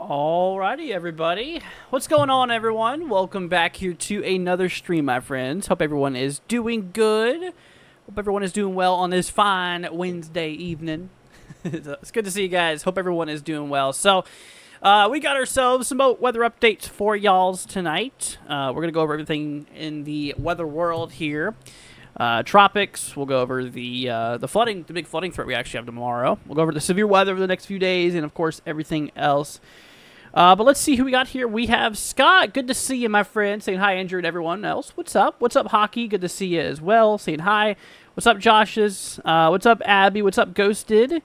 Alrighty, everybody. What's going on, everyone? Welcome back here to another stream, my friends. Hope everyone is doing good. Hope everyone is doing well on this fine Wednesday evening. It's good to see you guys. Hope everyone is doing well. So, we got ourselves some weather updates for y'alls tonight. We're going to go over everything in the weather world here. Tropics. We'll go over the flooding, the big flooding threat we actually have tomorrow. We'll go over the severe weather over the next few days, and of course everything else. But let's see who we got here. We have Scott. Good to see you, my friend. Saying hi, Andrew, and everyone else. What's up? What's up, Hockey? Good to see you as well. Saying hi. What's up, Josh's? What's up, Abby? What's up, Ghosted?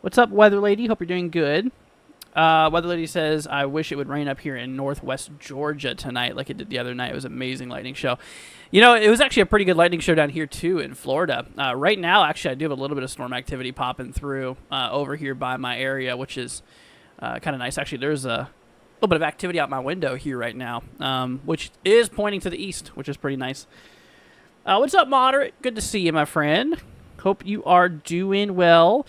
What's up, Weather Lady? Hope you're doing good. Weather Lady says, I wish it would rain up here in northwest Georgia tonight like it did the other night. It was an amazing lightning show. You know, it was actually a pretty good lightning show down here, too, in Florida. Right now, actually, I do have a little bit of storm activity popping through over here by my area, which is kind of nice. Actually, there's a little bit of activity out my window here right now, which is pointing to the east, which is pretty nice. What's up, Moderate? Good to see you, my friend. Hope you are doing well.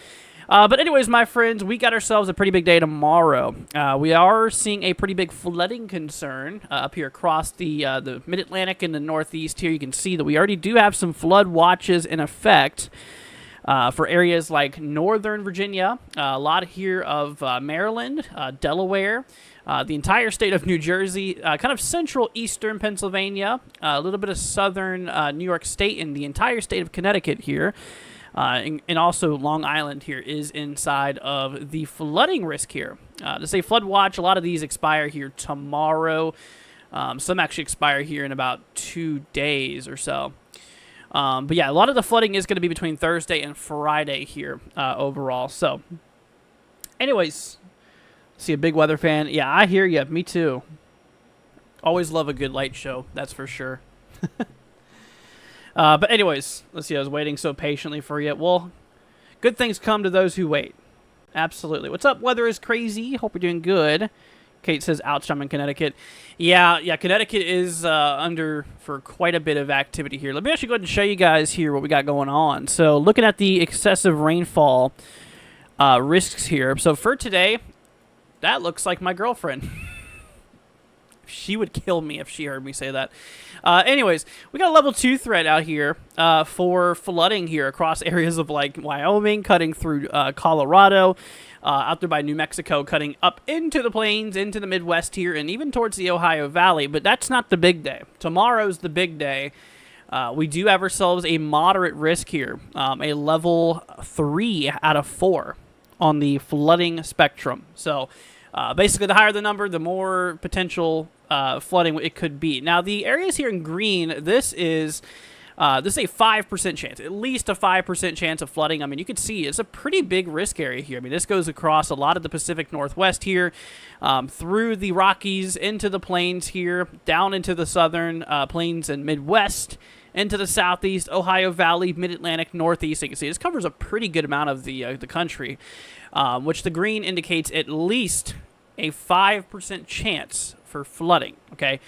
But anyways, my friends, we got ourselves a pretty big day tomorrow. We are seeing a pretty big flooding concern up here across the Mid-Atlantic and the Northeast here. You can see that we already do have some flood watches in effect for areas like Northern Virginia, a lot here of Maryland, Delaware, the entire state of New Jersey, kind of central eastern Pennsylvania, a little bit of southern New York State, and the entire state of Connecticut here. And also Long Island here is inside of the flooding risk here. To say flood watch, a lot of these expire here tomorrow. Some actually expire here in about 2 days or so. But yeah, a lot of the flooding is going to be between Thursday and Friday here overall. So anyways, see a big weather fan. Yeah, I hear you. Me too. Always love a good light show. That's for sure. But anyways, let's see. I was waiting so patiently for you. Well, good things come to those who wait. Absolutely. What's up? Weather is crazy. Hope you're doing good. Kate says, ouch, I'm in Connecticut. Yeah, Connecticut is under for quite a bit of activity here. Let me actually go ahead and show you guys here what we got going on. So looking at the excessive rainfall risks here. So for today, that looks like my girlfriend. She would kill me if she heard me say that. Anyways, we got a level 2 threat out here for flooding here across areas of like Wyoming, cutting through Colorado, out there by New Mexico, cutting up into the plains, into the Midwest here, and even towards the Ohio Valley. But that's not the big day. Tomorrow's the big day. We do have ourselves a moderate risk here, a level 3 out of 4 on the flooding spectrum. So basically, the higher the number, the more potential flooding it could be. Now, the areas here in green, this is This is a 5% chance, at least a 5% chance of flooding. I mean, you can see it's a pretty big risk area here. I mean, this goes across a lot of the Pacific Northwest here, through the Rockies, into the plains here, down into the southern plains and Midwest, into the southeast, Ohio Valley, Mid-Atlantic, Northeast. You can see this covers a pretty good amount of the country, which the green indicates at least a 5% chance for flooding, okay?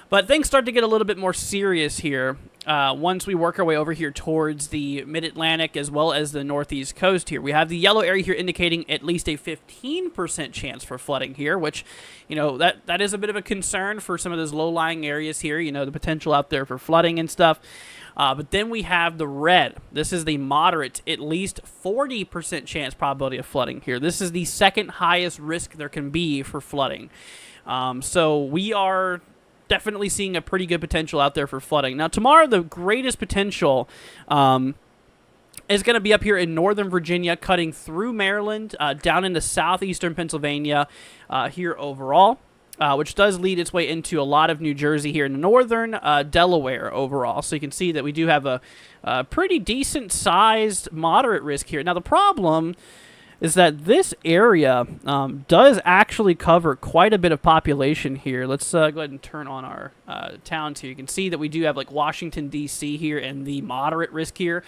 But things start to get a little bit more serious here once we work our way over here towards the Mid-Atlantic as well as the Northeast coast here. We have the yellow area here indicating at least a 15% chance for flooding here, which, you know, that is a bit of a concern for some of those low-lying areas here, you know, the potential out there for flooding and stuff. But then we have the red. This is the moderate, at least 40% chance probability of flooding here. This is the second highest risk there can be for flooding. So we are definitely seeing a pretty good potential out there for flooding. Now, tomorrow, the greatest potential is going to be up here in northern Virginia, cutting through Maryland, down into southeastern Pennsylvania here overall, which does lead its way into a lot of New Jersey here in northern Delaware overall. So you can see that we do have a pretty decent-sized moderate risk here. Now, the problem is that this area does actually cover quite a bit of population here. Let's go ahead and turn on our towns here. You can see that we do have like Washington, D.C. here and the moderate risk here.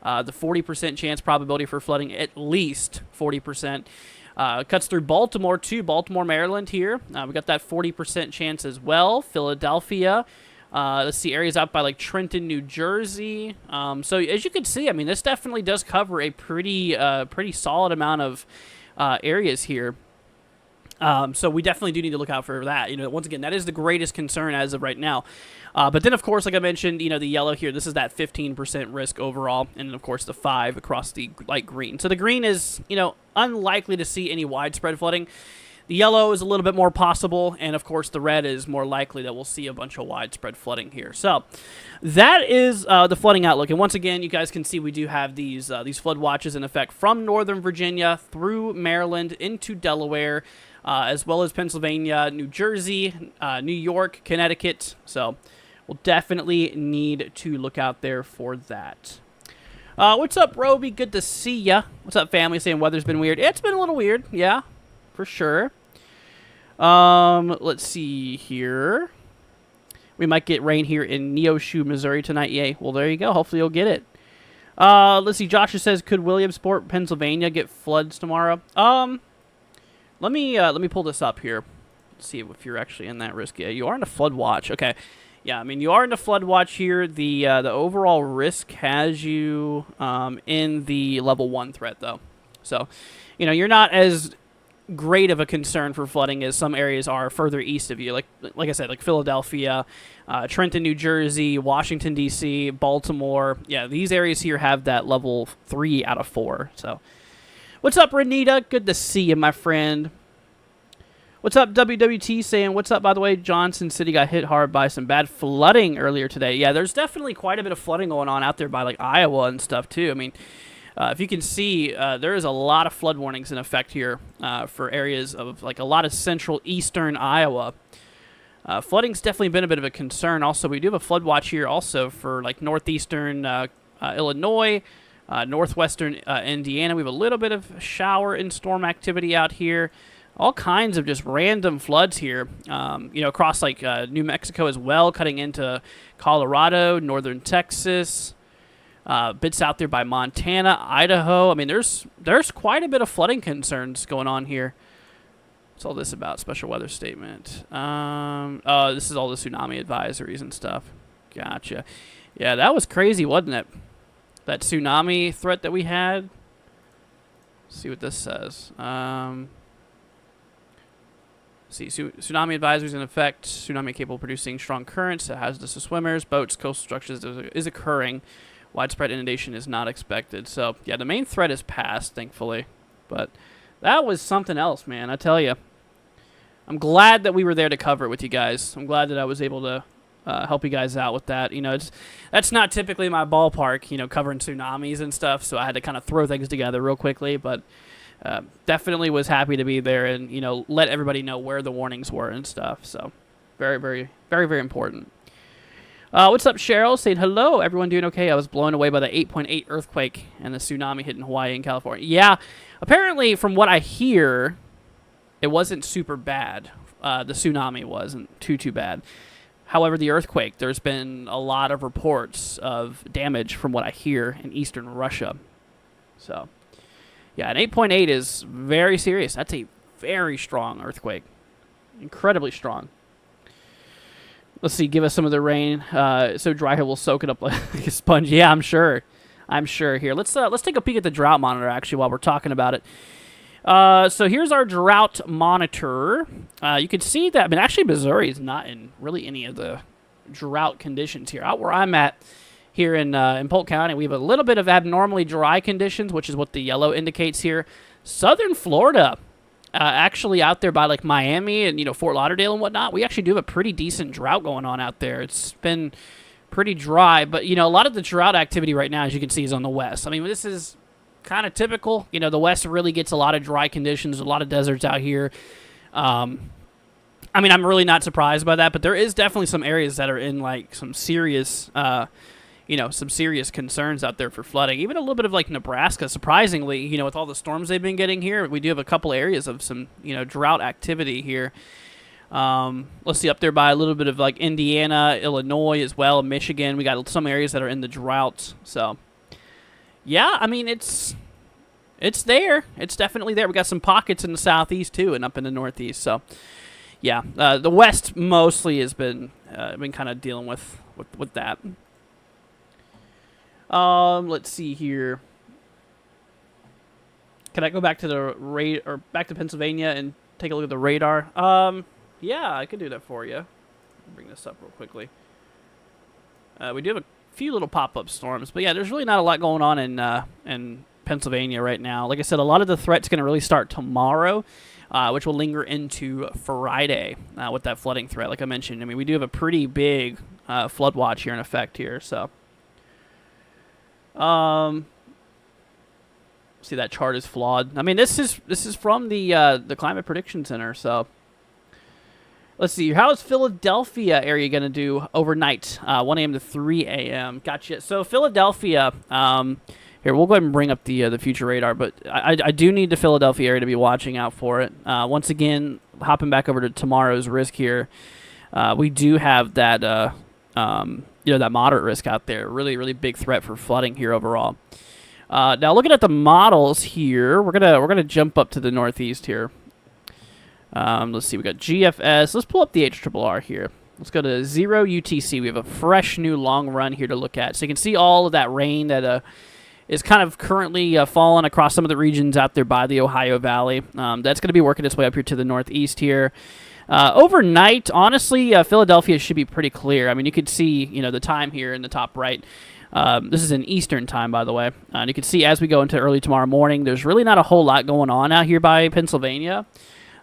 The 40% chance probability for flooding, at least 40%. Cuts through Baltimore too, Baltimore, Maryland here. We got that 40% chance as well. Philadelphia. Let's see, areas out by like Trenton, New Jersey. So as you can see, I mean, this definitely does cover a pretty solid amount of areas here. So we definitely do need to look out for that. You know, once again, that is the greatest concern as of right now. But then, of course, like I mentioned, you know, the yellow here, this is that 15% risk overall, and then, of course, the 5 across the light green. So the green is, you know, unlikely to see any widespread flooding. The yellow is a little bit more possible, and of course the red is more likely that we'll see a bunch of widespread flooding here. So that is the flooding outlook. And once again, you guys can see we do have these flood watches in effect from northern Virginia through Maryland into Delaware, as well as Pennsylvania, New Jersey, New York, Connecticut. So we'll definitely need to look out there for that. What's up, Roby? Good to see ya. What's up, family? Saying weather's been weird. It's been a little weird, yeah. For sure. Let's see here. We might get rain here in Neosho, Missouri tonight. Yay. Well, there you go. Hopefully you'll get it. Let's see. Joshua says, could Williamsport, Pennsylvania get floods tomorrow? Let me pull this up here. Let's see if you're actually in that risk. Yeah, you are in a flood watch. Okay. Yeah, I mean, you are in a flood watch here. The overall risk has you in the level 1 threat, though. So, you know, you're not as great of a concern for flooding as some areas are further east of you, like I said, like Philadelphia, Trenton, New Jersey, Washington, D.C., Baltimore. Yeah, these areas here have that level 3 out of 4. So, what's up, Renita? Good to see you, my friend. What's up, WWT? Saying, what's up, by the way? Johnson City got hit hard by some bad flooding earlier today. Yeah, there's definitely quite a bit of flooding going on out there by, like, Iowa and stuff, too. I mean, if you can see, there is a lot of flood warnings in effect here for areas of like a lot of central eastern Iowa. Flooding's definitely been a bit of a concern. Also, we do have a flood watch here also for like northeastern Illinois, northwestern Indiana. We have a little bit of shower and storm activity out here. All kinds of just random floods here, you know, across like New Mexico as well, cutting into Colorado, northern Texas. Bits out there by Montana, Idaho. I mean, there's quite a bit of flooding concerns going on here. What's all this about? Special weather statement. Oh, this is all the tsunami advisories and stuff. Gotcha. Yeah, that was crazy, wasn't it? That tsunami threat that we had. Let's see what this says. See, tsunami advisories in effect. Tsunami capable of producing strong currents, hazardous to swimmers, boats, coastal structures is occurring. Widespread inundation is not expected. So, yeah, the main threat is past, thankfully. But that was something else, man. I tell you. I'm glad that we were there to cover it with you guys. I'm glad that I was able to help you guys out with that. You know, that's not typically my ballpark, you know, covering tsunamis and stuff. So I had to kind of throw things together real quickly. But definitely was happy to be there and, you know, let everybody know where the warnings were and stuff. So very, very, very, very important. What's up, Cheryl? Saying hello. Everyone doing okay? I was blown away by the 8.8 earthquake and the tsunami hitting Hawaii and California. Yeah, apparently, from what I hear, it wasn't super bad. The tsunami wasn't too bad. However, the earthquake, there's been a lot of reports of damage from what I hear in eastern Russia. So, yeah, an 8.8 is very serious. That's a very strong earthquake. Incredibly strong. Let's see, give us some of the rain. So dry here, we'll soak it up like a sponge. Yeah, I'm sure. I'm sure here. Let's take a peek at the drought monitor, actually, while we're talking about it. So here's our drought monitor. You can see that, I mean, actually Missouri is not in really any of the drought conditions here. Out where I'm at here in Polk County, we have a little bit of abnormally dry conditions, which is what the yellow indicates here. Southern Florida, actually out there by like Miami and, you know, Fort Lauderdale and whatnot, we actually do have a pretty decent drought going on out there. It's been pretty dry, but, you know, a lot of the drought activity right now, as you can see, is on the west. I mean, this is kind of typical. You know, the west really gets a lot of dry conditions, a lot of deserts out here. I mean, I'm really not surprised by that, but there is definitely some areas that are in like some serious, you know, some serious concerns out there for flooding. Even a little bit of like Nebraska, surprisingly, you know, with all the storms they've been getting here, we do have a couple areas of some, you know, drought activity here. Let's see, up there by a little bit of like Indiana, Illinois as well, Michigan. We got some areas that are in the drought. So, yeah, I mean, it's there. It's definitely there. We got some pockets in the southeast too, and up in the northeast. So, yeah, the west mostly has been kind of dealing with that. Let's see here. Can I go back to the back to Pennsylvania and take a look at the radar? Yeah, I could do that for you. Bring this up real quickly. We do have a few little pop-up storms, but yeah, there's really not a lot going on in Pennsylvania right now. Like I said, a lot of the threat's going to really start tomorrow, which will linger into Friday with that flooding threat. Like I mentioned, I mean, we do have a pretty big flood watch here in effect here. So, see, that chart is flawed. I mean, this is from the Climate Prediction Center. So, let's see. How is Philadelphia area going to do overnight? 1 a.m. to 3 a.m. Gotcha. So Philadelphia. Here, we'll go ahead and bring up the future radar, but I do need the Philadelphia area to be watching out for it. Once again, hopping back over to tomorrow's risk here, we do have that you know, that moderate risk out there. Really, really big threat for flooding here overall. Now, looking at the models here, we're gonna jump up to the northeast here. Let's see, we got GFS. Let's pull up the HRRR here. Let's go to 0 UTC. We have a fresh new long run here to look at. So you can see all of that rain that is kind of currently falling across some of the regions out there by the Ohio Valley. That's going to be working its way up here to the northeast here. Overnight, honestly, Philadelphia should be pretty clear. I mean, you could see, you know, the time here in the top right. This is in Eastern time, by the way. And you can see as we go into early tomorrow morning, there's really not a whole lot going on out here by Pennsylvania.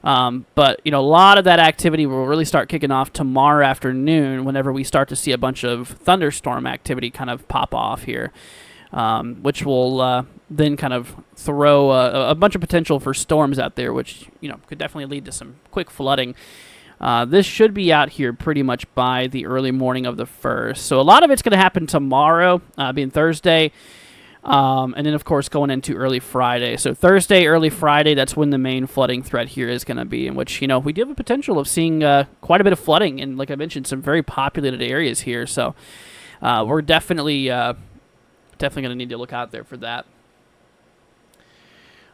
But, you know, a lot of that activity will really start kicking off tomorrow afternoon whenever we start to see a bunch of thunderstorm activity kind of pop off here, which will then kind of throw a bunch of potential for storms out there, which, you know, could definitely lead to some quick flooding. This should be out here pretty much by the early morning of the 1st. So a lot of it's going to happen tomorrow, being Thursday. And then, of course, going into early Friday. So Thursday, early Friday, that's when the main flooding threat here is going to be, in which, you know, we do have a potential of seeing quite a bit of flooding and, like I mentioned, some very populated areas here. So we're definitely going to need to look out there for that.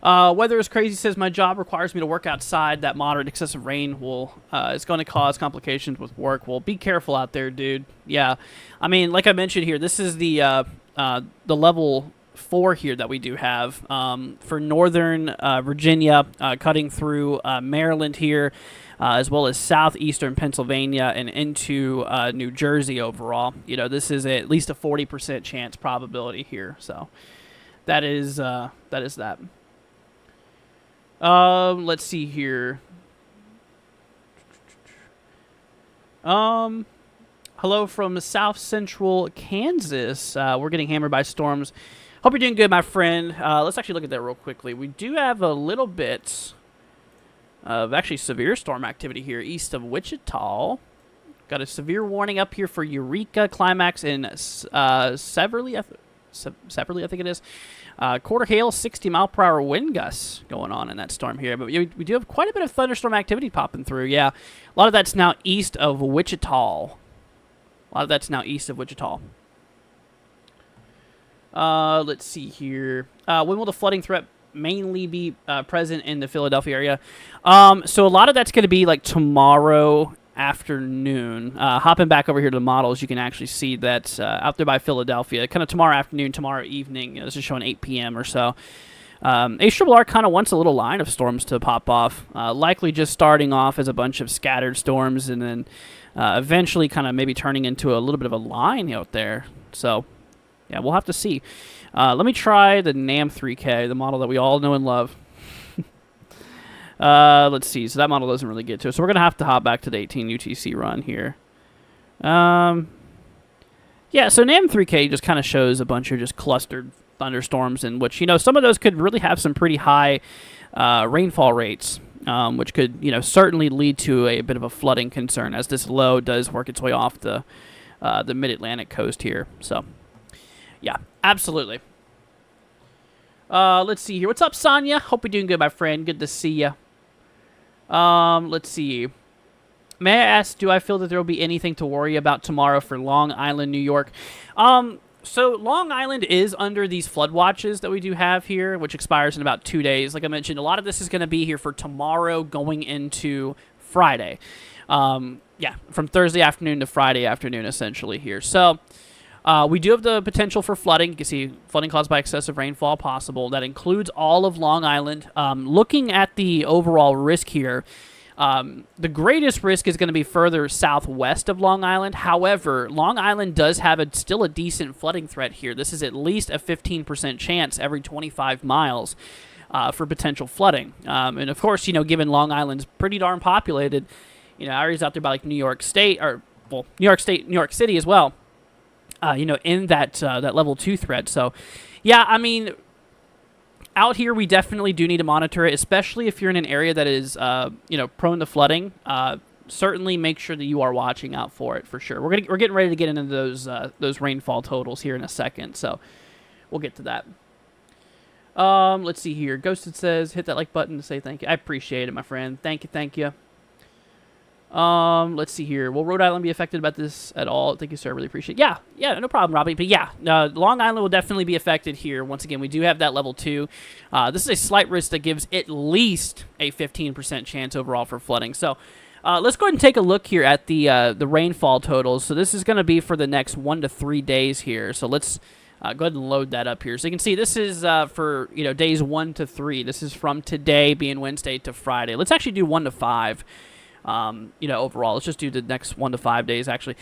Weather is crazy, says my job requires me to work outside. That moderate excessive rain is going to cause complications with work. Well, be careful out there, dude. Yeah. I mean, like I mentioned here, this is the level 4 here that we do have for northern Virginia, cutting through Maryland here, as well as southeastern Pennsylvania and into New Jersey overall. You know, this is at least a 40% chance probability here. So that is that. Let's see here. Hello from South Central Kansas. We're getting hammered by storms. Hope you're doing good, my friend. Let's actually look at that real quickly. We do have a little bit of actually severe storm activity here east of Wichita. Got a severe warning up here for Eureka, Climax, and Severly, Severly, I think it is. Quarter hail, 60-mile-per-hour wind gusts going on in that storm here. But we do have quite a bit of thunderstorm activity popping through. Yeah, a lot of that's now east of Wichita. Let's see here. When will the flooding threat mainly be present in the Philadelphia area? So a lot of that's going to be like tomorrow afternoon. Hopping back over here to the models, you can actually see that out there by Philadelphia, kind of tomorrow afternoon, tomorrow evening. This is showing 8 p.m. or so. HRRR kind of wants a little line of storms to pop off, likely just starting off as a bunch of scattered storms and then eventually kind of maybe turning into a little bit of a line out there. So, yeah, we'll have to see. Let me try the NAM 3K, the model that we all know and love. Let's see. So that model doesn't really get to it. So we're going to have to hop back to the 18 UTC run here. Yeah, so NAM 3K just kind of shows a bunch of just clustered thunderstorms in which, some of those could really have some pretty high rainfall rates, which could, certainly lead to a bit of a flooding concern as this low does work its way off the mid-Atlantic coast here. So, yeah, absolutely. Let's see here. What's up, Sonia? Hope you're doing good, my friend. Good to see you. Let's see. May I ask, do I feel that there will be anything to worry about tomorrow for Long Island, New York? So Long Island is under these flood watches that we do have here, which expires in about 2 days. Like I mentioned, a lot of this is going to be here for tomorrow going into Friday. Yeah, from Thursday afternoon to Friday afternoon, essentially here. So we do have the potential for flooding. You can see flooding caused by excessive rainfall possible. That includes all of Long Island. Looking at the overall risk here, the greatest risk is going to be further southwest of Long Island. However, Long Island does have still a decent flooding threat here. This is at least a 15% chance every 25 miles for potential flooding. And of course, given Long Island's pretty darn populated, areas out there by like New York State, or well, New York State, New York City as well, in that level 2 threat. So, yeah, I mean, out here, we definitely do need to monitor it, especially if you're in an area that is, prone to flooding. Certainly make sure that you are watching out for it for sure. We're getting ready to get into those rainfall totals here in a second, so we'll get to that. Let's see here. Ghosted says, hit that like button to say thank you. I appreciate it, my friend. Thank you. Let's see here. Will Rhode Island be affected by this at all? Thank you, sir. Really appreciate it. Yeah, no problem, Robbie. But yeah, Long Island will definitely be affected here. Once again, we do have that level 2. This is a slight risk that gives at least a 15% chance overall for flooding. So, let's go ahead and take a look here at the rainfall totals. So this is going to be for the next 1 to 3 days here. So let's go ahead and load that up here. So you can see this is for days 1 to 3. This is from today being Wednesday to Friday. Let's actually do 1 to 5. Overall, let's just do the next 1 to 5 days, actually.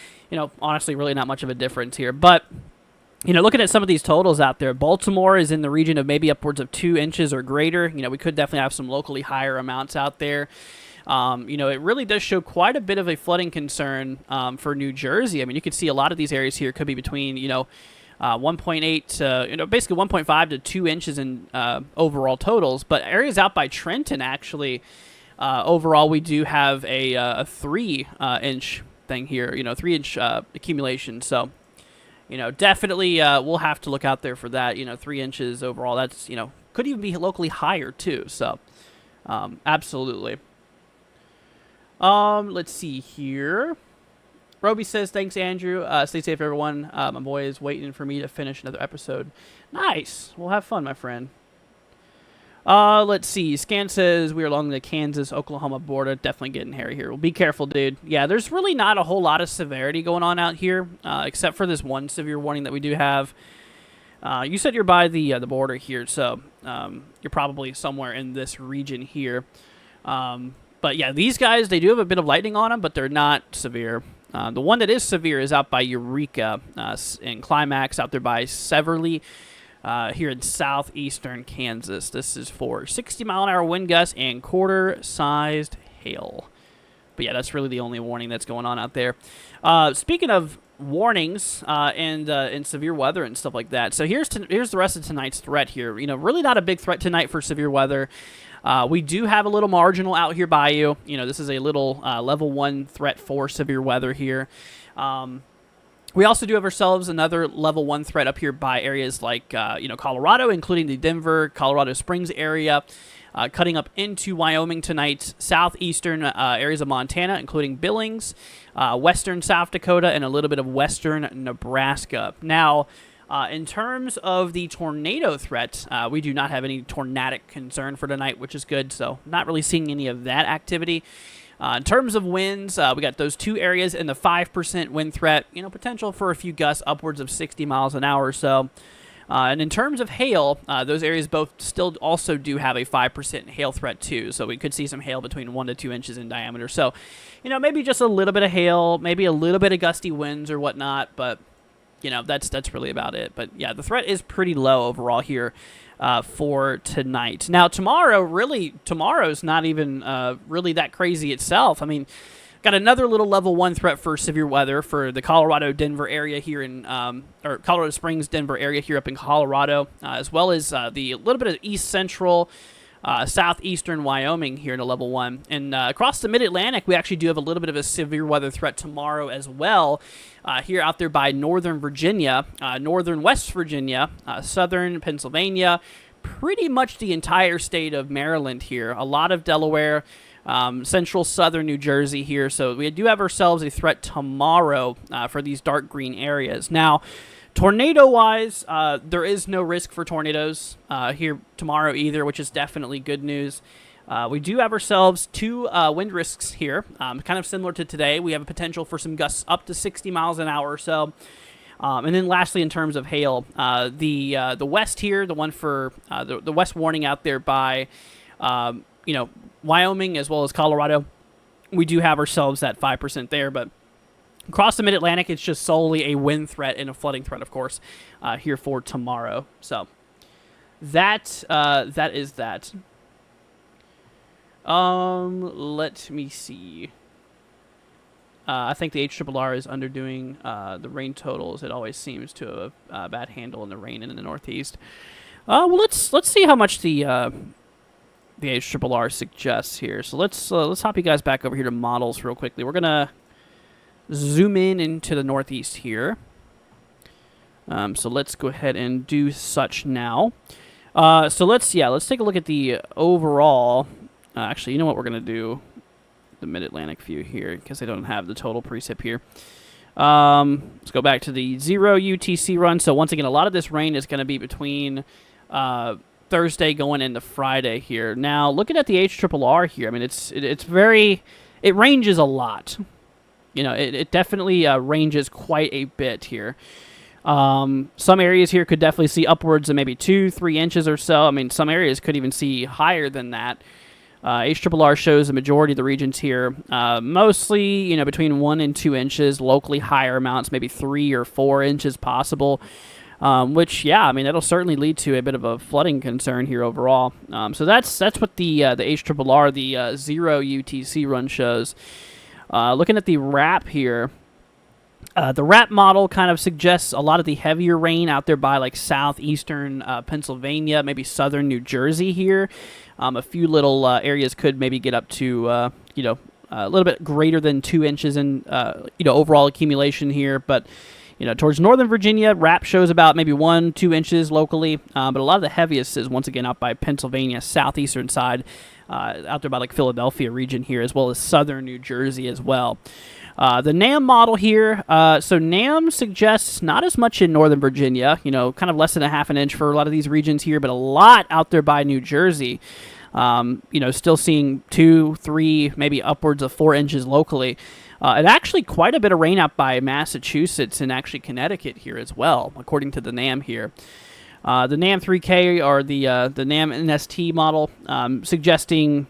Honestly, really not much of a difference here. But, looking at some of these totals out there, Baltimore is in the region of maybe upwards of 2 inches or greater. We could definitely have some locally higher amounts out there. It really does show quite a bit of a flooding concern for New Jersey. I mean, you can see a lot of these areas here could be between, 1.8 to, basically 1.5 to 2 inches in overall totals. But areas out by Trenton, actually, overall, we do have a 3-inch thing here, 3-inch accumulation. So, definitely we'll have to look out there for that. 3 inches overall. That's, could even be locally higher too. So, absolutely. Let's see here. Roby says, thanks, Andrew. Stay safe, everyone. My boy is waiting for me to finish another episode. Nice. We'll have fun, my friend. Let's see. Scan says we are along the Kansas-Oklahoma border. Definitely getting hairy here. Well, be careful, dude. Yeah, there's really not a whole lot of severity going on out here, except for this one severe warning that we do have. You said you're by the border here, so you're probably somewhere in this region here. But yeah, these guys, they do have a bit of lightning on them, but they're not severe. The one that is severe is out by Eureka in Climax, out there by Severly. Here in southeastern Kansas. This is for 60-mile-an-hour wind gusts and quarter-sized hail. But yeah, that's really the only warning that's going on out there. Speaking of warnings and severe weather and stuff like that, so here's the rest of tonight's threat here. Really not a big threat tonight for severe weather. We do have a little marginal out here by you. This is a little level 1 threat for severe weather here. We also do have ourselves another level 1 threat up here by areas like, Colorado, including the Denver, Colorado Springs area, cutting up into Wyoming tonight, southeastern areas of Montana, including Billings, western South Dakota, and a little bit of western Nebraska. Now, in terms of the tornado threat, we do not have any tornadic concern for tonight, which is good, so not really seeing any of that activity. In terms of winds, we got those 2 areas and the 5% wind threat, potential for a few gusts upwards of 60 miles an hour or so. And in terms of hail, those areas both still also do have a 5% hail threat too, so we could see some hail between 1 to 2 inches in diameter. So, maybe just a little bit of hail, maybe a little bit of gusty winds or whatnot, but, that's really about it. But, yeah, the threat is pretty low overall here for tonight. Now, tomorrow's not even really that crazy itself. I mean, got another little level 1 threat for severe weather for the Colorado-Denver area here in, or Colorado Springs-Denver area here up in Colorado, as well as the little bit of east central, southeastern Wyoming here in a level 1. And across the mid-Atlantic, we actually do have a little bit of a severe weather threat tomorrow as well, here out there by northern Virginia, northern West Virginia, southern Pennsylvania, pretty much the entire state of Maryland here, a lot of Delaware, central southern New Jersey here. So we do have ourselves a threat tomorrow for these dark green areas. Now, tornado-wise, there is no risk for tornadoes here tomorrow either, which is definitely good news. We do have ourselves 2 wind risks here, kind of similar to today. We have a potential for some gusts up to 60 miles an hour or so. And then lastly, in terms of hail, the west here, the one for the west warning out there by Wyoming as well as Colorado, we do have ourselves that 5% there, but across the mid-Atlantic, it's just solely a wind threat and a flooding threat, of course, here for tomorrow. So that is that. Let me see. I think the HRRR is underdoing the rain totals. It always seems to have a bad handle in the rain in the Northeast. Well, let's see how much the HRRR suggests here. So let's hop you guys back over here to models real quickly. We're gonna zoom in into the Northeast here. So let's go ahead and do such now. So let's take a look at the overall. Actually, you know what we're gonna do? The Mid-Atlantic view here because they don't have the total precip here. Let's go back to the 0 UTC run. So once again, a lot of this rain is going to be between Thursday going into Friday here. Now, looking at the HRRR here, I mean, it ranges a lot. It definitely ranges quite a bit here. Some areas here could definitely see upwards of maybe 2-3 inches or so. I mean, some areas could even see higher than that. HRRR shows the majority of the regions here, mostly, between 1 and 2 inches, locally higher amounts, maybe 3 or 4 inches possible, which, yeah, I mean, that'll certainly lead to a bit of a flooding concern here overall. So that's what the HRRR, the 0 UTC run shows. Looking at the RAP here, the RAP model kind of suggests a lot of the heavier rain out there by like southeastern Pennsylvania, maybe southern New Jersey here. A few little areas could maybe get up to, a little bit greater than 2 inches in, overall accumulation here. But, towards northern Virginia, RAP shows about maybe 1-2 inches locally. But a lot of the heaviest is, once again, out by Pennsylvania, southeastern side, out there by like Philadelphia region here, as well as southern New Jersey as well. The NAM model here, so NAM suggests not as much in northern Virginia, kind of less than a half an inch for a lot of these regions here, but a lot out there by New Jersey. Still seeing 2, 3, maybe upwards of 4 inches locally. And actually quite a bit of rain out by Massachusetts and actually Connecticut here as well, according to the NAM here. The NAM 3K or the NAM NST model, suggesting,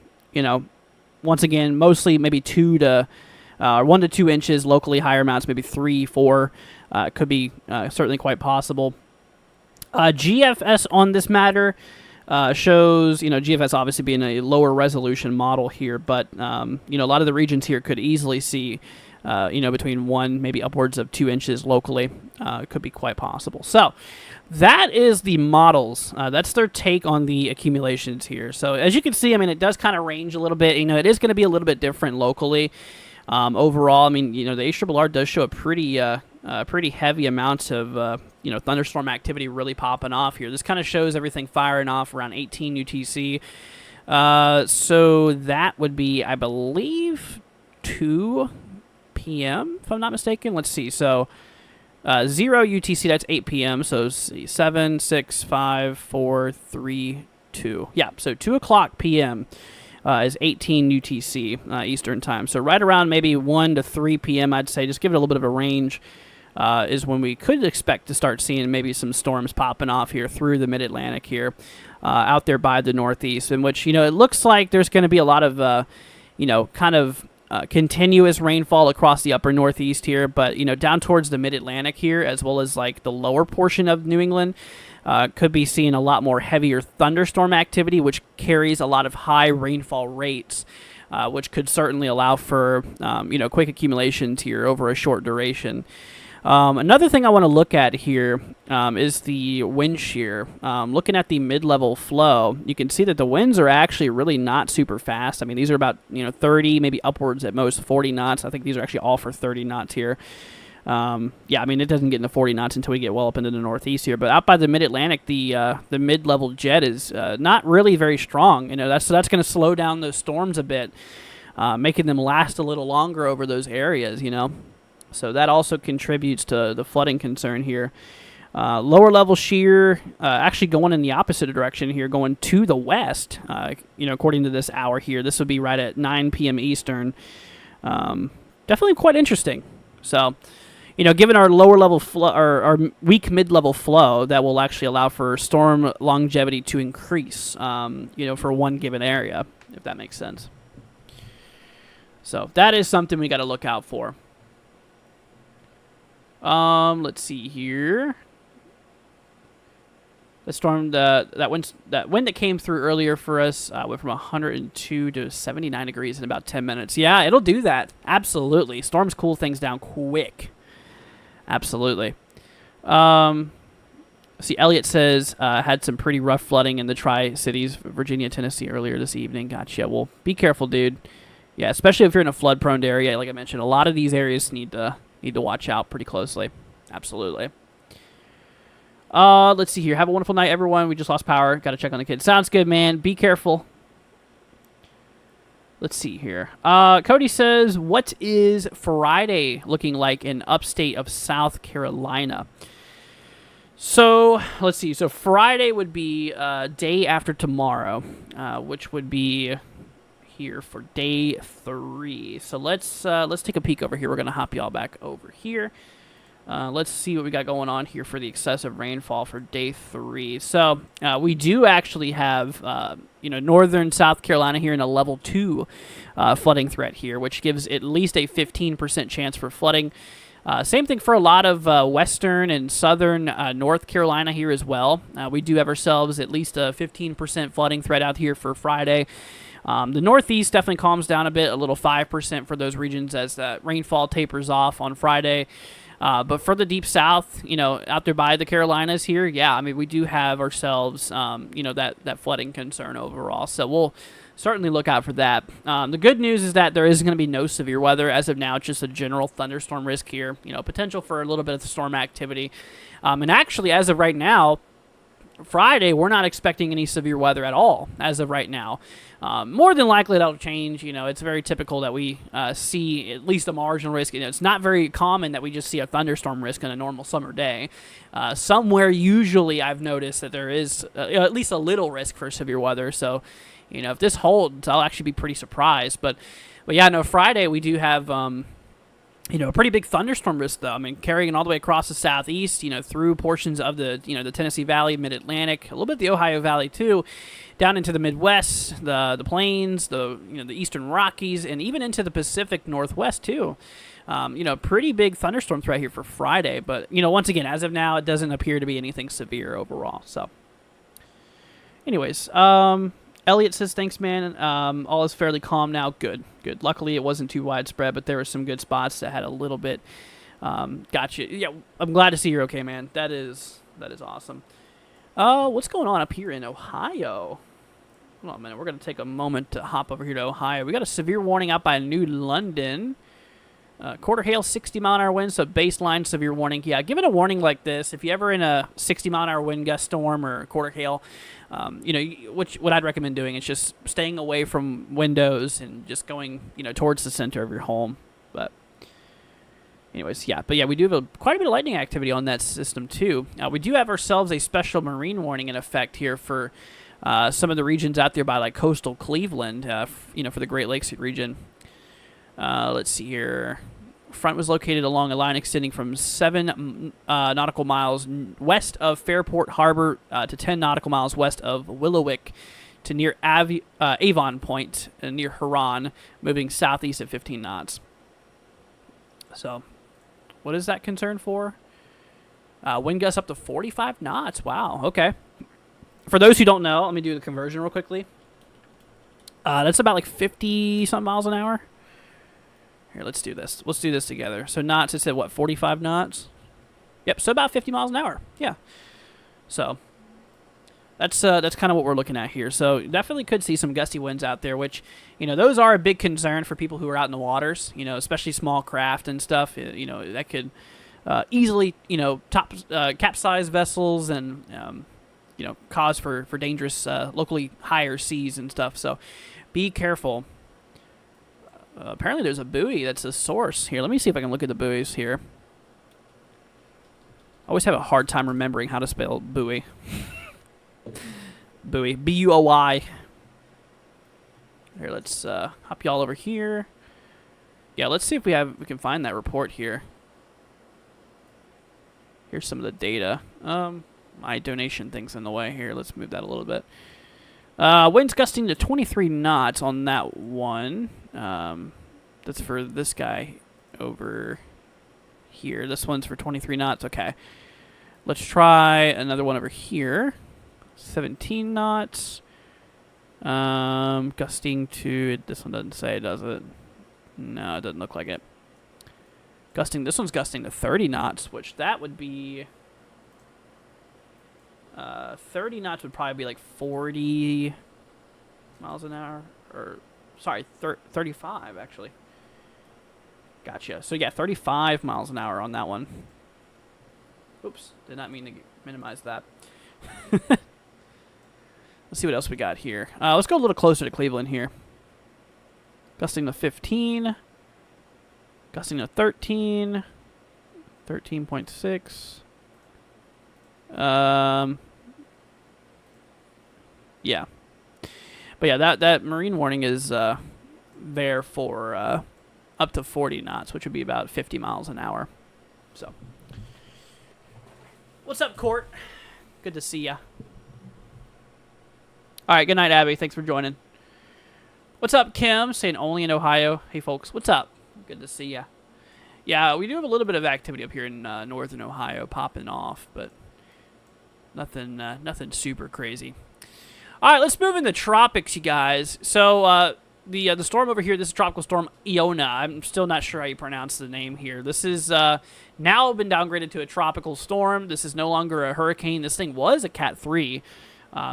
once again, mostly maybe 1 to 2 inches, locally higher amounts, maybe 3, 4, could be certainly quite possible. GFS on this matter shows, GFS obviously being a lower resolution model here, but, a lot of the regions here could easily see between 1, maybe upwards of 2 inches locally. Could be quite possible. So that is the models. That's their take on the accumulations here. So as you can see, I mean, it does kind of range a little bit. It is going to be a little bit different locally. Overall, I mean, the HRRR does show a pretty heavy amount of, thunderstorm activity really popping off here. This kind of shows everything firing off around 18 UTC. So that would be, I believe, 2 p.m., if I'm not mistaken. Let's see. So 0 UTC, that's 8 p.m. So 7, 6, 5, 4, 3, 2. Yeah, so 2 o'clock p.m. Is 18 UTC Eastern time. So right around maybe 1 to 3 p.m., I'd say, just give it a little bit of a range, is when we could expect to start seeing maybe some storms popping off here through the mid-Atlantic here, out there by the Northeast, in which, it looks like there's going to be a lot of, continuous rainfall across the upper Northeast here, but, down towards the mid-Atlantic here, as well as, like, the lower portion of New England, could be seeing a lot more heavier thunderstorm activity, which carries a lot of high rainfall rates, which could certainly allow for, quick accumulations here over a short duration. Another thing I want to look at here is the wind shear. Looking at the mid-level flow, you can see that the winds are actually really not super fast. I mean, these are about 30, maybe upwards at most 40 knots. I think these are actually all for 30 knots here. I mean, it doesn't get into 40 knots until we get well up into the Northeast here. But out by the mid-Atlantic, the mid-level jet is not really very strong. So that's going to slow down those storms a bit, making them last a little longer over those areas. So that also contributes to the flooding concern here. Lower level shear actually going in the opposite direction here, going to the west. According to this hour here, this would be right at 9 p.m. Eastern. Definitely quite interesting. So, given our lower level flow, or our weak mid-level flow, that will actually allow for storm longevity to increase, for one given area, if that makes sense. So that is something we got to look out for. Let's see here. The storm, that wind that came through earlier for us went from 102 to 79 degrees in about 10 minutes. Yeah, it'll do that. Absolutely. Storms cool things down quick. Absolutely. See, Elliot says, had some pretty rough flooding in the Tri-Cities, Virginia, Tennessee earlier this evening. Gotcha. Well, be careful, dude. Yeah, especially if you're in a flood-prone area. Like I mentioned, a lot of these areas need to watch out pretty closely. Absolutely. Let's see here. Have a wonderful night, everyone. We just lost power. Got to check on the kids. Sounds good, man. Be careful. Let's see here. Cody says, what is Friday looking like in upstate of South Carolina? So, let's see. So, Friday would be day after tomorrow, which would be here for day 3. So, let's take a peek over here. We're going to hop y'all back over here. Let's see what we got going on here for the excessive rainfall for day 3. So we do actually have, northern South Carolina here in a level 2 flooding threat here, which gives at least a 15% chance for flooding. Same thing for a lot of western and southern North Carolina here as well. We do have ourselves at least a 15% flooding threat out here for Friday. The Northeast definitely calms down a bit, a little 5% for those regions as the rainfall tapers off on Friday. But for the deep south, out there by the Carolinas here, yeah, I mean, we do have ourselves, that flooding concern overall. So we'll certainly look out for that. The good news is that there is going to be no severe weather as of now. It's just a general thunderstorm risk here, potential for a little bit of storm activity. And actually, as of right now, Friday, we're not expecting any severe weather at all as of right now. More than likely, that'll change. It's very typical that we see at least a marginal risk. It's not very common that we just see a thunderstorm risk on a normal summer day. Somewhere, usually, I've noticed that there is at least a little risk for severe weather. So, if this holds, I'll actually be pretty surprised. But yeah, no, Friday, we do have a pretty big thunderstorm risk, though. I mean, carrying all the way across the southeast, through portions of the, the Tennessee Valley, Mid-Atlantic, a little bit of the Ohio Valley, too, down into the Midwest, the Plains, the Eastern Rockies, and even into the Pacific Northwest, too. Pretty big thunderstorm threat here for Friday. But, once again, as of now, it doesn't appear to be anything severe overall. So, anyways, Elliot says, thanks, man. All is fairly calm now. Good, good. Luckily, it wasn't too widespread, but there were some good spots that had a little bit. Gotcha. Yeah, I'm glad to see you're okay, man. That is awesome. What's going on up here in Ohio? Hold on a minute. We're going to take a moment to hop over here to Ohio. We got a severe warning out by New London. Quarter hail, 60-mile-an-hour winds, so baseline severe warning. Yeah, given a warning like this, if you're ever in a 60-mile-an-hour wind gust storm or quarter hail, what I'd recommend doing is just staying away from windows and just going, towards the center of your home. But anyways, yeah. But yeah, we do have quite a bit of lightning activity on that system too. We do have ourselves a special marine warning in effect here for some of the regions out there by like coastal Cleveland, for the Great Lakes region. Let's see here. Front was located along a line extending from 7 nautical miles west of Fairport Harbor to 10 nautical miles west of Willowick to near Avon Point near Huron, moving southeast at 15 knots. So, what is that concern for? Wind gusts up to 45 knots. Wow, okay. For those who don't know, let me do the conversion real quickly. That's about like 50-something miles an hour. Here, let's do this. Let's do this together. So knots, it said, what, 45 knots? Yep, so about 50 miles an hour. Yeah. So that's kind of what we're looking at here. So definitely could see some gusty winds out there, which, those are a big concern for people who are out in the waters, especially small craft and stuff. That could easily, capsize vessels and, cause for dangerous, locally higher seas and stuff. So be careful. Apparently there's a buoy that's a source here. Let me see if I can look at the buoys here. I always have a hard time remembering how to spell buoy. Buoy. B-U-O-Y. Here, let's hop y'all over here. Yeah, let's see if we can find that report here. Here's some of the data. My donation thing's in the way here. Let's move that a little bit. Winds gusting to 23 knots on that one. That's for this guy over here. This one's for 23 knots. Okay. Let's try another one over here. 17 knots. Gusting to... This one doesn't say, does it? No, it doesn't look like it. This one's gusting to 30 knots, which that would be... 30 knots would probably be like 40 miles an hour. Or, sorry, 35, actually. Gotcha. So, yeah, 35 miles an hour on that one. Oops. Did not mean to minimize that. Let's see what else we got here. Let's go a little closer to Cleveland here. Gusting to 15. Gusting to 13. 13.6. Yeah. But yeah, that marine warning is there for up to 40 knots, which would be about 50 miles an hour. So, what's up, Court? Good to see ya. All right, good night, Abby. Thanks for joining. What's up, Kim? Saying only in Ohio. Hey, folks. What's up? Good to see ya. Yeah, we do have a little bit of activity up here in northern Ohio popping off, but nothing super crazy. All right, let's move in the tropics, you guys. So the storm over here, this is Tropical Storm Iona. I'm still not sure how you pronounce the name here. This is now been downgraded to a tropical storm. This is no longer a hurricane. This thing was a Cat 3.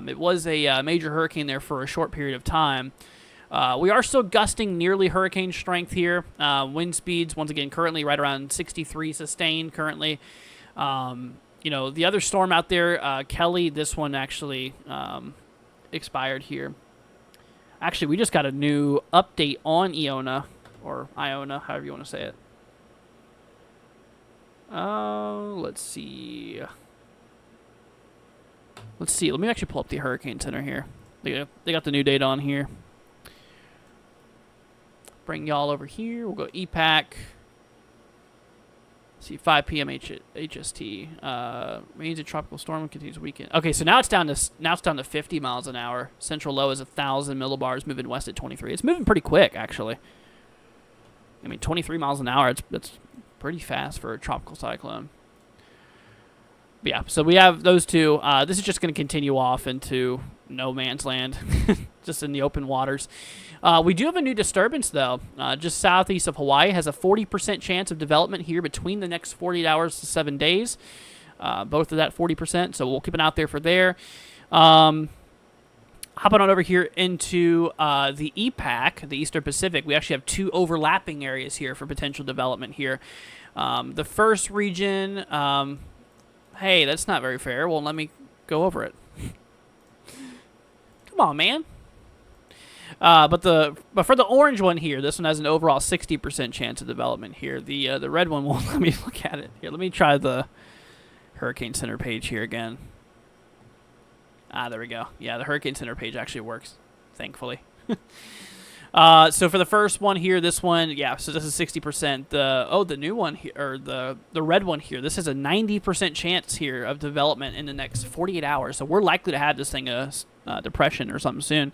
It was a major hurricane there for a short period of time. We are still gusting nearly hurricane strength here. Wind speeds, once again, currently right around 63 sustained currently. The other storm out there, Kelly, this one actually expired here. Actually, we just got a new update on Iona, or Iona, however you want to say it. Let's see. Let me actually pull up the Hurricane Center here. They got the new data on here. Bring y'all over here. We'll go EPAC. See, 5 p.m. HST. Means a tropical storm continues weekend. Okay, so now it's down to 50 miles an hour. Central low is 1,000 millibars, moving west at 23. It's moving pretty quick, actually. I mean, 23 miles an hour. That's pretty fast for a tropical cyclone. But yeah, so we have those two. This is just going to continue off into no man's land, just in the open waters. We do have a new disturbance, though. Just southeast of Hawaii has a 40% chance of development here between the next 48 hours to 7 days. Both of that 40%, so we'll keep an eye out there for there. Hopping on over here into the EPAC, the Eastern Pacific, we actually have 2 overlapping areas here for potential development here. The first region, hey, that's not very fair. Well, let me go over it. Come on, man. But for the orange one here, this one has an overall 60% chance of development here. The red one won't let me look at it. Here, let me try the Hurricane Center page here again. There we go. Yeah, the Hurricane Center page actually works, thankfully. So for the first one here, this one, yeah, so this is 60%. The new one here, or the red one here, this has a 90% chance here of development in the next 48 hours. So we're likely to have this thing a depression or something soon.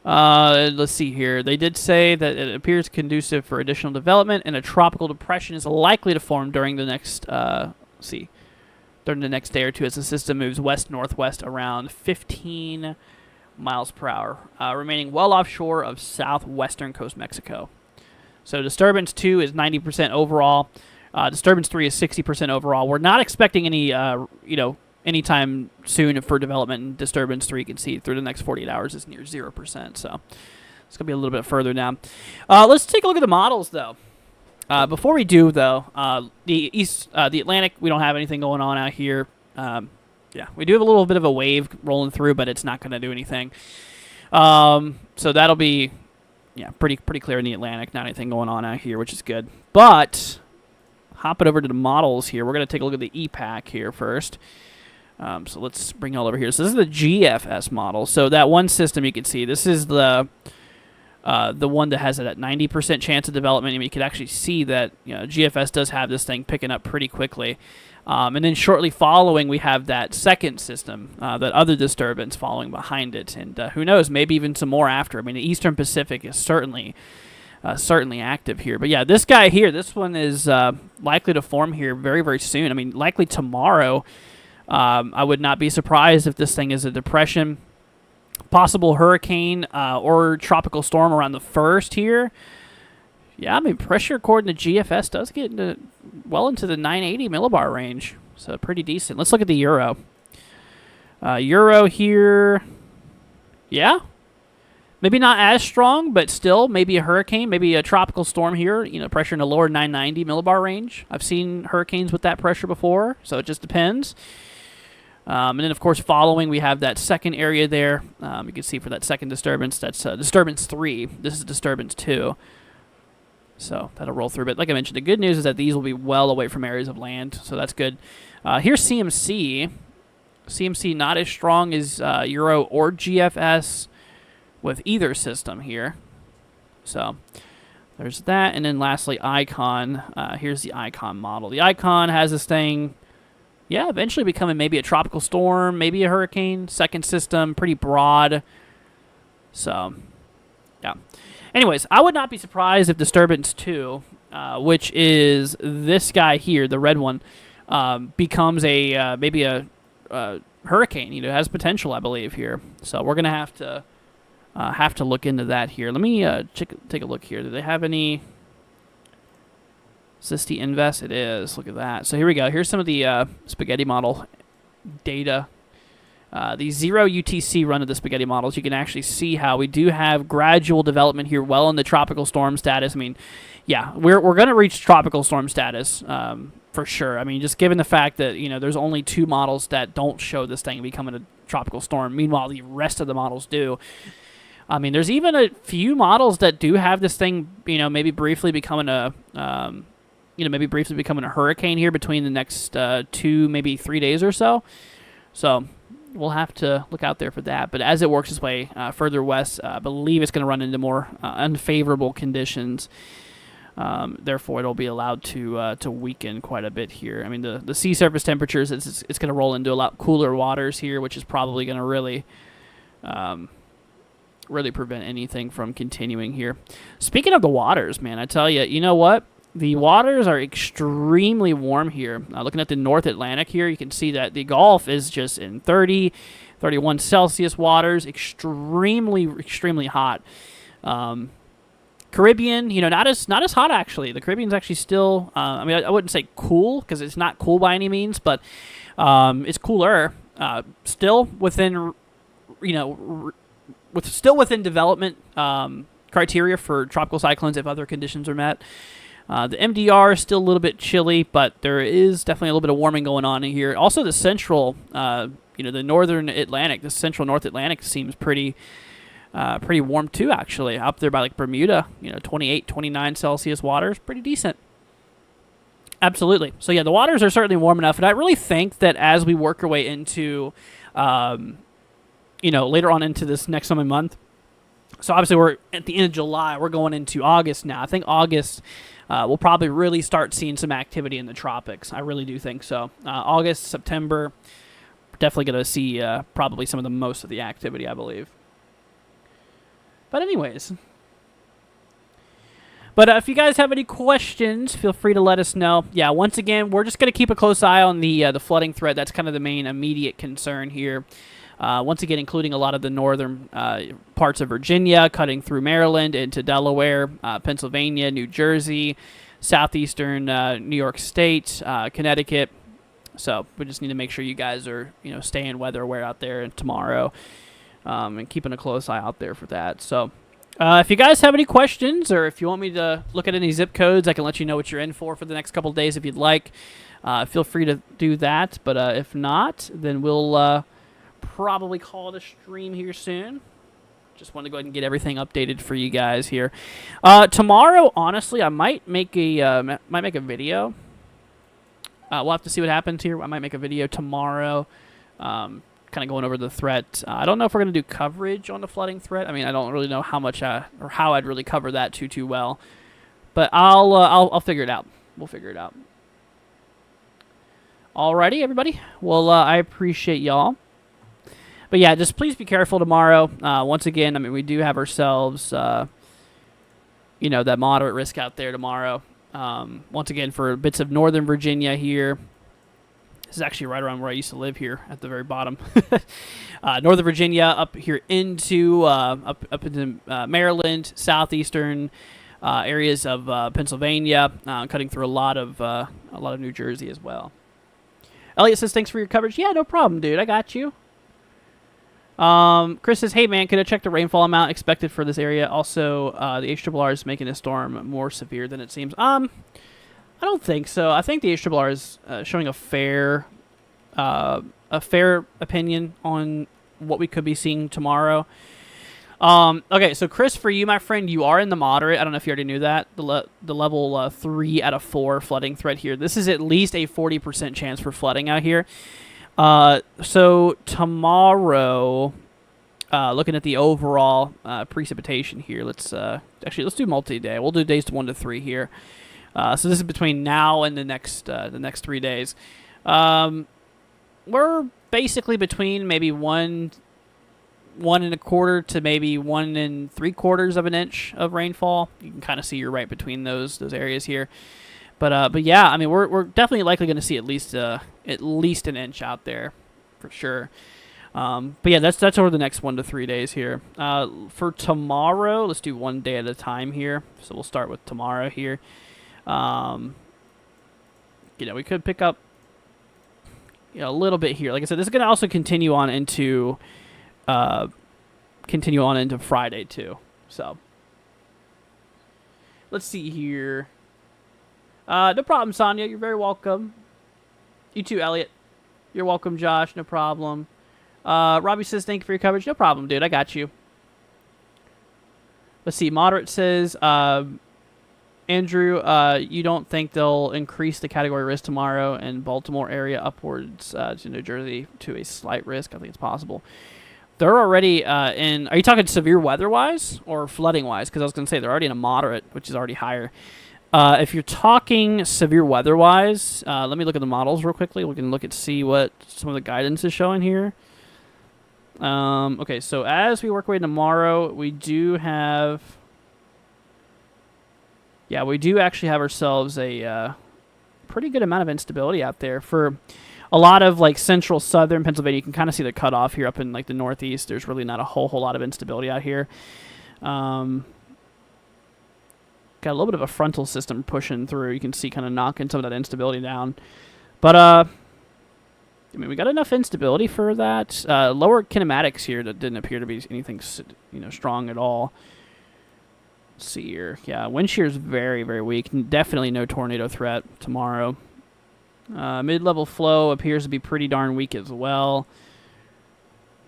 Let's see here. They did say that it appears conducive for additional development, and a tropical depression is likely to form during the next, during the next day or two as the system moves west-northwest around 15 miles per hour, remaining well offshore of southwestern coast Mexico. So disturbance 2 is 90% overall. Disturbance 3 is 60% overall. We're not expecting any, anytime soon for development. And disturbance 3, you can see through the next 48 hours is near 0%. So it's going to be a little bit further down. Let's take a look at the models, though. Before we do, though, the Atlantic, we don't have anything going on out here. Yeah, we do have a little bit of a wave rolling through, but it's not going to do anything. So that'll be, yeah, pretty clear in the Atlantic. Not anything going on out here, which is good. But hopping over to the models here, we're going to take a look at the EPAC here first. So let's bring it all over here. So this is the GFS model. So that one system you can see, this is the one that has that 90% chance of development. I mean, you can actually see that GFS does have this thing picking up pretty quickly. And then shortly following, we have that second system, that other disturbance following behind it. And who knows, maybe even some more after. I mean, the Eastern Pacific is certainly active here. But yeah, this guy here, this one is likely to form here very, very soon. I mean, likely tomorrow. I would not be surprised if this thing is a depression. Possible hurricane or tropical storm around the 1st here. Yeah, I mean, pressure according to GFS does get well into the 980 millibar range. So pretty decent. Let's look at the Euro. Euro here, yeah. Maybe not as strong, but still maybe a hurricane, maybe a tropical storm here. Pressure in the lower 990 millibar range. I've seen hurricanes with that pressure before, so it just depends. And then, of course, following, we have that second area there. You can see for that second disturbance, that's disturbance 3. This is disturbance 2. So that'll roll through. But like I mentioned, the good news is that these will be well away from areas of land, so that's good. Here's CMC. CMC not as strong as Euro or GFS with either system here. So there's that. And then lastly, Icon. Here's the Icon model. The Icon has this thing, yeah, eventually becoming maybe a tropical storm, maybe a hurricane. Second system, pretty broad. So, yeah. Anyways, I would not be surprised if Disturbance 2, which is this guy here, the red one, becomes a maybe a hurricane. It has potential, I believe, here. So we're gonna have to look into that here. Let me take a look here. Do they have any? Is this the Invest? It is. Look at that. So here we go. Here's some of the spaghetti model data. The 0 UTC run of the spaghetti models, you can actually see how we do have gradual development here well in the tropical storm status. I mean, yeah, we're going to reach tropical storm status for sure. I mean, just given the fact that, there's only 2 models that don't show this thing becoming a tropical storm. Meanwhile, the rest of the models do. I mean, there's even a few models that do have this thing, maybe briefly becoming a hurricane here between the next 2, maybe 3 days or so. So we'll have to look out there for that. But as it works its way further west, I believe it's going to run into more unfavorable conditions. Therefore, it'll be allowed to weaken quite a bit here. I mean, the sea surface temperatures, it's going to roll into a lot cooler waters here, which is probably going to really prevent anything from continuing here. Speaking of the waters, man, I tell you, you know what? the waters are extremely warm here. Looking at the North Atlantic here, you can see that the Gulf is just in 30, 31 Celsius waters, extremely hot. Caribbean, not as hot actually. The Caribbean's actually still, I wouldn't say cool because it's not cool by any means, but it's cooler. Still within, still within development criteria for tropical cyclones if other conditions are met. The MDR is still a little bit chilly, but there is definitely a little bit of warming going on in here. Also, the central, the northern Atlantic, the central North Atlantic seems pretty warm too, actually. Up there by like Bermuda, 28, 29 Celsius waters, pretty decent. Absolutely. So yeah, the waters are certainly warm enough, and I really think that as we work our way into, later on into this next summer month. So obviously we're at the end of July. We're going into August now. I think August we'll probably really start seeing some activity in the tropics. I really do think so. August, September, definitely going to see probably some of the most of the activity, I believe. But anyways. But if you guys have any questions, feel free to let us know. Yeah, once again, we're just going to keep a close eye on the flooding threat. That's kind of the main immediate concern here. Once again, including a lot of the northern parts of Virginia, cutting through Maryland into Delaware, Pennsylvania, New Jersey, southeastern New York State, Connecticut. So we just need to make sure you guys are, staying weather aware out there tomorrow, and keeping a close eye out there for that. So if you guys have any questions, or if you want me to look at any zip codes, I can let you know what you're in for the next couple of days if you'd like. Feel free to do that. But if not, then we'll probably call it a stream here soon. Just want to go ahead and get everything updated for you guys here. Tomorrow, honestly, I might make a video. We'll have to see what happens here. I might make a video tomorrow, kind of going over the threat. I don't know if we're going to do coverage on the flooding threat. I mean, I don't really know how much or how I'd really cover that too well. But I'll figure it out. We'll figure it out. Alrighty, everybody. Well, I appreciate y'all. But yeah, just please be careful tomorrow. Once again, I mean, we do have ourselves, that moderate risk out there tomorrow. Once again, for bits of northern Virginia here. This is actually right around where I used to live here at the very bottom. Northern Virginia up here into up into Maryland, southeastern areas of Pennsylvania, cutting through a lot of New Jersey as well. Elliot says, "Thanks for your coverage." Yeah, no problem, dude. I got you. Chris says, "Hey man, could I check the rainfall amount expected for this area? Also, the HRRR is making the storm more severe than it seems." I don't think so. I think the HRRR is showing a fair opinion on what we could be seeing tomorrow. Okay, so Chris, for you, my friend, you are in the moderate. I don't know if you already knew that. The level 3 out of 4 flooding threat here. This is at least a 40% chance for flooding out here. So tomorrow, looking at the overall precipitation here, let's do multi-day. We'll do days 1 to 3 here. So this is between now and the next 3 days. We're basically between maybe 1 1.25 to maybe 1 3/4 of an inch of rainfall. You can kind of see you're right between those areas here. But yeah, I mean, we're definitely likely going to see at least an inch out there, for sure. But yeah, that's over the next 1 to 3 days here. For tomorrow, let's do 1 day at a time here. So we'll start with tomorrow here. We could pick up a little bit here. Like I said, this is going to also continue on into Friday too. So let's see here. No problem, Sonia. You're very welcome. You too, Elliot. You're welcome, Josh. No problem. Robbie says, "Thank you for your coverage." No problem, dude. I got you. Let's see. Moderate says, Andrew, you don't think they'll increase the category risk tomorrow in Baltimore area upwards to New Jersey to a slight risk? I think it's possible. They're already in... Are you talking severe weather-wise or flooding-wise? Because I was going to say they're already in a moderate, which is already higher. If you're talking severe weather-wise, let me look at the models real quickly. We can see what some of the guidance is showing here. Okay, so as we work away tomorrow, we do have... Yeah, we do actually have ourselves a pretty good amount of instability out there for a lot of like central southern Pennsylvania. You can kind of see the cutoff here up in like the northeast. There's really not a whole lot of instability out here. Got a little bit of a frontal system pushing through. You can see kind of knocking some of that instability down. But I mean, we got enough instability for that. Lower kinematics here that didn't appear to be anything, strong at all. Let's see here. Yeah, wind shear is very, very weak. Definitely no tornado threat tomorrow. Mid-level flow appears to be pretty darn weak as well.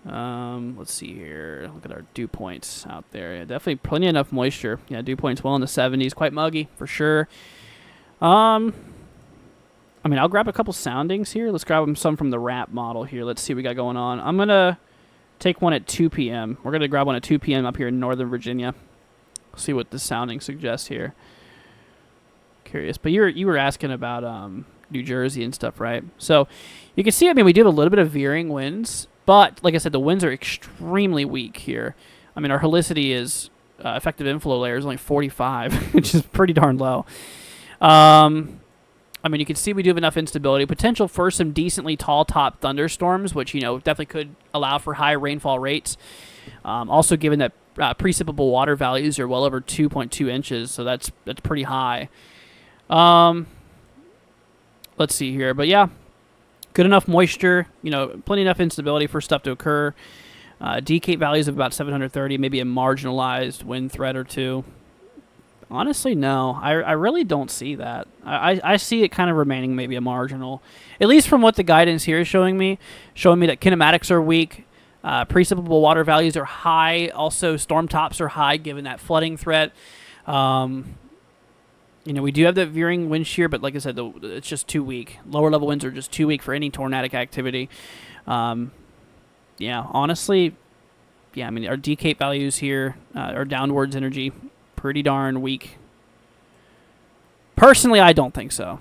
Let's see here. Look at our dew points out there. Yeah, definitely plenty enough moisture. Yeah, dew points well in the 70s. Quite muggy for sure. I mean, I'll grab a couple soundings here. Let's grab some from the RAP model here. Let's see what we got going on. I'm going to take one at 2 p.m. We're going to grab one at 2 p.m. up here in Northern Virginia. See what the sounding suggests here. Curious. But you were asking about New Jersey and stuff, right? So you can see, I mean, we do have a little bit of veering winds. But, like I said, the winds are extremely weak here. I mean, our helicity is, effective inflow layer is only 45, which is pretty darn low. I mean, you can see we do have enough instability. Potential for some decently tall top thunderstorms, which, definitely could allow for high rainfall rates. Also, given that precipitable water values are well over 2.2 inches, so that's pretty high. Let's see here. But, yeah. Good enough moisture, plenty enough instability for stuff to occur. Decape values of about 730, maybe a marginalized wind threat or two. Honestly, no. I really don't see that. I see it kind of remaining maybe a marginal. At least from what the guidance here is showing me that kinematics are weak. Precipitable water values are high. Also, storm tops are high given that flooding threat. We do have that veering wind shear, but like I said, it's just too weak. Lower level winds are just too weak for any tornadic activity. Honestly, I mean, our decape values here, our downwards energy, pretty darn weak. Personally, I don't think so.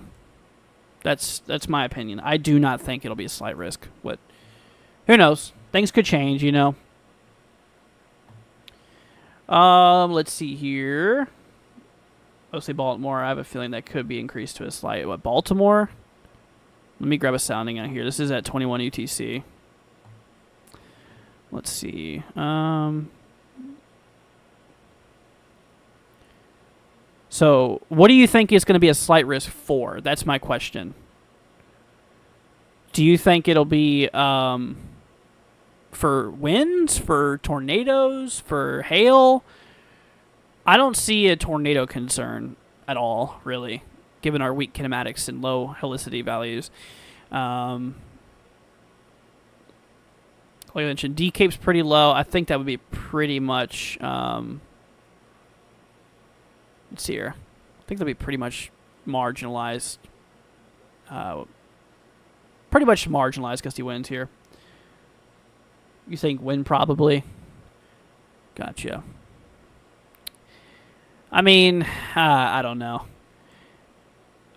That's my opinion. I do not think it'll be a slight risk. But who knows? Things could change, Let's see here. Mostly Baltimore. I have a feeling that could be increased to a slight. What, Baltimore? Let me grab a sounding out here. This is at 21 UTC. Let's see. So, what do you think is going to be a slight risk for? That's my question. Do you think it'll be for winds, for tornadoes, for hail? I don't see a tornado concern at all, really, given our weak kinematics and low helicity values. Like I mentioned, decape's pretty low. I think that would be pretty much... let's see here. I think that'll be pretty much marginalized. Pretty much marginalized gusty winds here. You think wind probably? Gotcha. I mean, I don't know.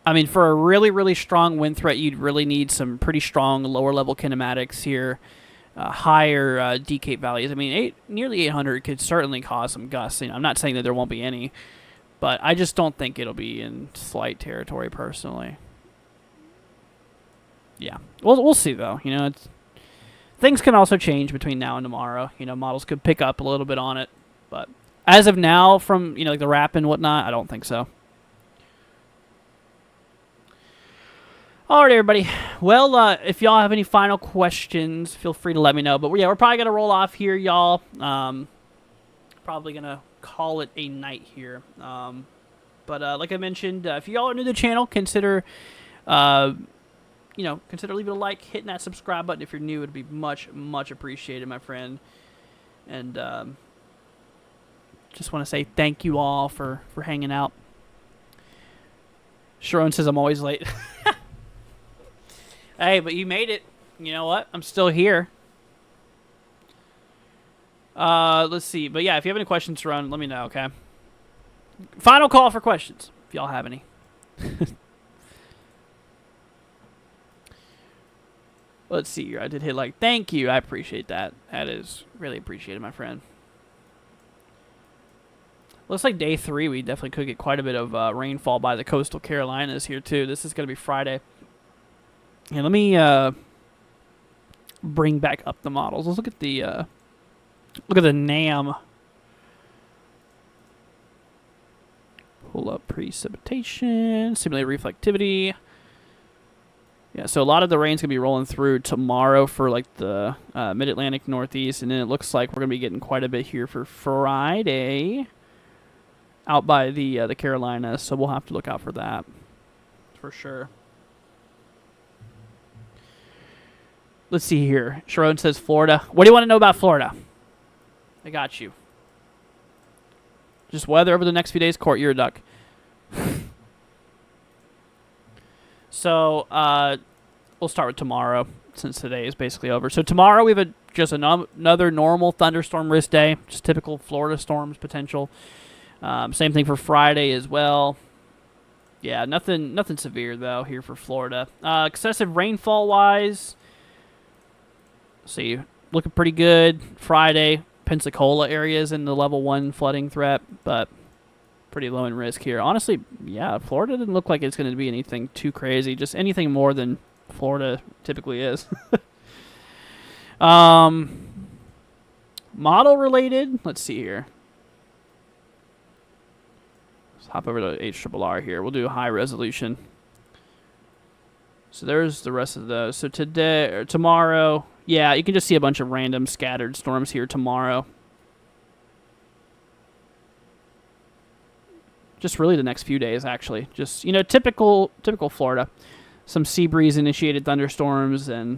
I mean, for a really, really strong wind threat, you'd really need some pretty strong lower-level kinematics here, higher decape values. I mean, nearly 800 could certainly cause some gusts. I'm not saying that there won't be any, but I just don't think it'll be in slight territory, personally. Yeah, we'll see, though. Things can also change between now and tomorrow. Models could pick up a little bit on it, but... As of now, from like the RAP and whatnot, I don't think so. All right, everybody. Well, if y'all have any final questions, feel free to let me know. But we're probably gonna roll off here, y'all. Probably gonna call it a night here. But like I mentioned, if y'all are new to the channel, consider leaving a like, hitting that subscribe button. If you're new, it'd be much, much appreciated, my friend. And just want to say thank you all for hanging out. Sharon says I'm always late. Hey, but you made it. You know what? I'm still here. Let's see. But yeah, if you have any questions, Sharon, let me know, okay? Final call for questions, if y'all have any. Let's see here. I did hit like. Thank you. I appreciate that. That is really appreciated, my friend. Looks like day 3 we definitely could get quite a bit of rainfall by the coastal Carolinas here too. This is going to be Friday. And let me bring back up the models. Let's look at the NAM. Pull up precipitation, simulate reflectivity. Yeah, so a lot of the rain's going to be rolling through tomorrow for like the mid-Atlantic Northeast, and then it looks like we're going to be getting quite a bit here for Friday out by the Carolinas, so we'll have to look out for that for sure. Let's see here. Sharon says Florida. What do you want to know about Florida? I got you. Just weather over the next few days. Court, you're a duck. So, we'll start with tomorrow, since today is basically over. So tomorrow we have just another normal thunderstorm risk day. Just typical Florida storms potential. Same thing for Friday as well. Yeah, nothing severe, though, here for Florida. Excessive rainfall-wise, see, looking pretty good. Friday, Pensacola areas in the level 1 flooding threat, but pretty low in risk here. Honestly, yeah, Florida didn't look like it's going to be anything too crazy. Just anything more than Florida typically is. Model related, let's see here. Let's hop over to HRRR here. We'll do high resolution. So there's the rest of those. So today or tomorrow, yeah, you can just see a bunch of random scattered storms here tomorrow. Just really the next few days, actually. Just, you know, typical Florida. Some sea breeze initiated thunderstorms and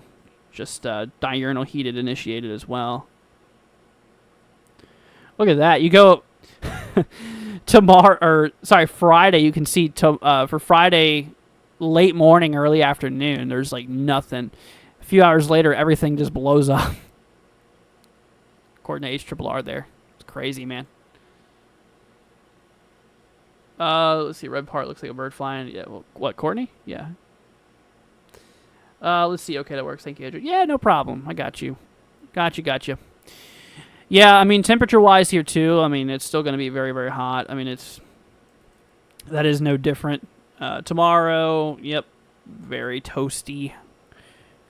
just diurnal heated initiated as well. Look at that. You go Friday, you can see for Friday late morning, early afternoon, there's like nothing. A few hours later, everything just blows up. According to HRRR there. It's crazy, man. Let's see. Red part looks like a bird flying. Yeah. Well, what, Courtney? Yeah. Let's see. Okay, that works. Thank you, Andrew. Yeah, no problem. I got you. Got you. Yeah, I mean, temperature-wise here, too, I mean, it's still going to be very, very hot. I mean, that is no different. Tomorrow, yep, very toasty.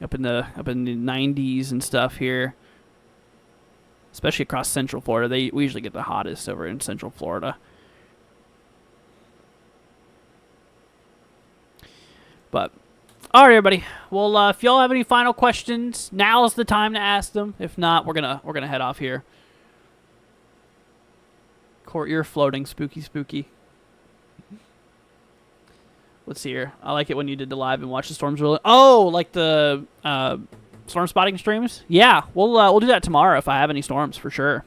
Up in the 90s and stuff here. Especially across Central Florida. We usually get the hottest over in Central Florida. But, all right, everybody. Well, if y'all have any final questions, now's the time to ask them. If not, we're gonna head off here. Court, you're floating, spooky. Let's see here. I like it when you did the live and watch the storms roll. Oh, like the storm spotting streams. Yeah, we'll do that tomorrow if I have any storms for sure.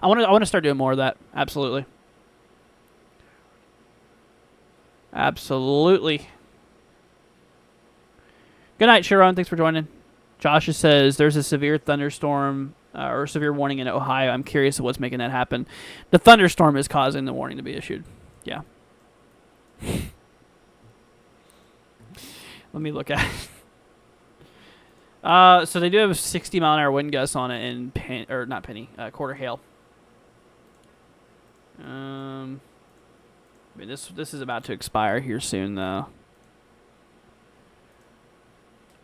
I want to start doing more of that. Absolutely. Good night, Sharon. Thanks for joining. Josh says there's a severe thunderstorm or severe warning in Ohio. I'm curious of what's making that happen. The thunderstorm is causing the warning to be issued. Yeah. Let me look at it. So they do have a 60-mile-an-hour wind gusts on it in Quarter Hail. I mean, this is about to expire here soon, though.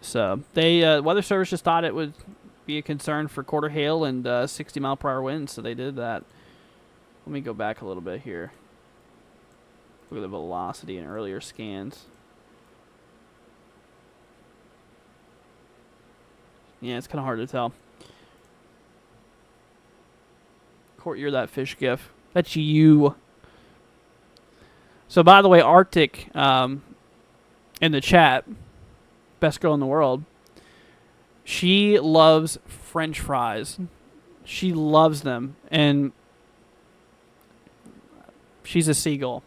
So they Weather Service just thought it would be a concern for Quarter Hail and 60-mile-per-hour winds, so they did that. Let me go back a little bit here. Look at the velocity in earlier scans. Yeah, it's kind of hard to tell. Court, you're that fish gif. That's you. So, by the way, Arctic in the chat, best girl in the world, she loves French fries. She loves them, and she's a seagull.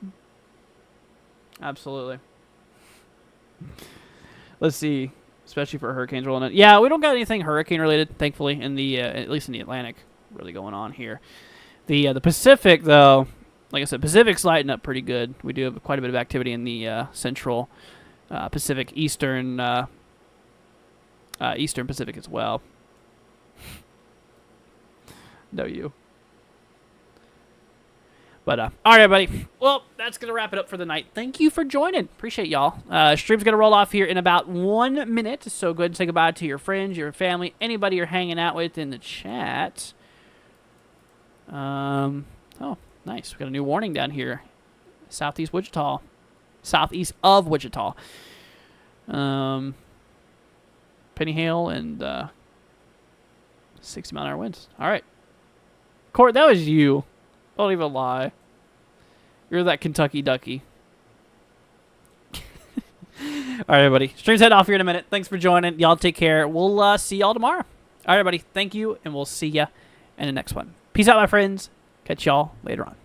Absolutely. Let's see. Especially for hurricanes rolling in. Yeah, we don't got anything hurricane related, thankfully, in the at least in the Atlantic, really going on here. The Pacific, though, like I said, Pacific's lighting up pretty good. We do have quite a bit of activity in the Central Pacific, Eastern Pacific as well. No, you. But, all right, everybody. Well, that's going to wrap it up for the night. Thank you for joining. Appreciate y'all. Stream's going to roll off here in about 1 minute. So go ahead and say goodbye to your friends, your family, anybody you're hanging out with in the chat. Oh, nice. We got a new warning down here. Southeast Wichita. Southeast of Wichita. Penny hail and 60-mile-an-hour winds. All right. Court, that was you. Don't even lie. You're that Kentucky Ducky. All right, everybody. Stream's head off here in a minute. Thanks for joining. Y'all take care. We'll see y'all tomorrow. All right, everybody. Thank you, and we'll see ya in the next one. Peace out, my friends. Catch y'all later on.